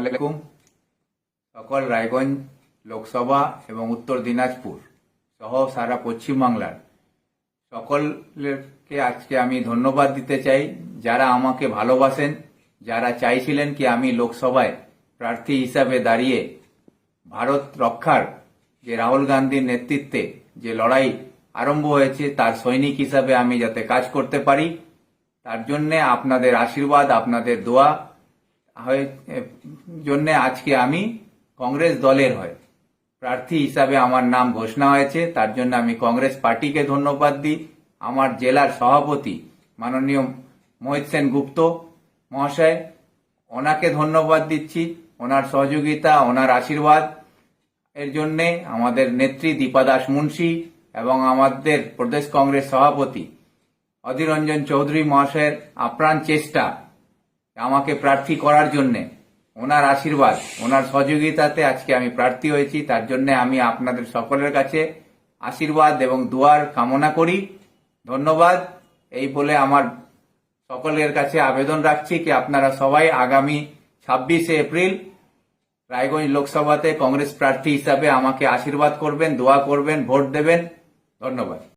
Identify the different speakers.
Speaker 1: আলাইকুম। সকল রায়গঞ্জ লোকসভা এবং উত্তর দিনাজপুর সহ সারা পশ্চিমবাংলার সকলকে আজকে আমি ধন্যবাদ দিতে চাই, যারা আমাকে ভালোবাসেন, যারা চাইছিলেন কি আমি লোকসভায় প্রার্থী হিসাবে দাঁড়িয়ে ভারত রক্ষার যে রাহুল গান্ধীর নেতৃত্বে যে লড়াই আরম্ভ হয়েছে তার সৈনিক হিসাবে আমি যাতে কাজ করতে পারি, তার জন্যে আপনাদের আশীর্বাদ, আপনাদের দোয়া জন্য আজকে আমি কংগ্রেস দলের হয়ে প্রার্থী হিসাবে আমার নাম ঘোষণা হয়েছে। তার জন্য আমি কংগ্রেস পার্টিকে ধন্যবাদ দিই। আমার জেলার সভাপতি মাননীয় মোহিত সেন গুপ্ত মহাশয়, ওনাকে ধন্যবাদ দিচ্ছি, ওনার সহযোগিতা, ওনার আশীর্বাদ এর জন্যে। আমাদের নেত্রী দীপা দাস মুন্সি এবং আমাদের প্রদেশ কংগ্রেস সভাপতি অধীর রঞ্জন চৌধুরী মহাশয়ের আপ্রাণ চেষ্টা আমাকে প্রার্থী করার জন্যে, ওনার আশীর্বাদ, ওনার সহযোগিতাতে আজকে আমি প্রার্থী হয়েছি। তার জন্য আমি আপনাদের সকলের কাছে আশীর্বাদ এবং দোয়ার কামনা করি। ধন্যবাদ। এই বলে আমার সকলের কাছে আবেদন রাখছি কি আপনারা সবাই আগামী 26শে এপ্রিল রায়গঞ্জ লোকসভাতে কংগ্রেস প্রার্থী হিসাবে আমাকে আশীর্বাদ করবেন, দোয়া করবেন, ভোট দেবেন। ধন্যবাদ।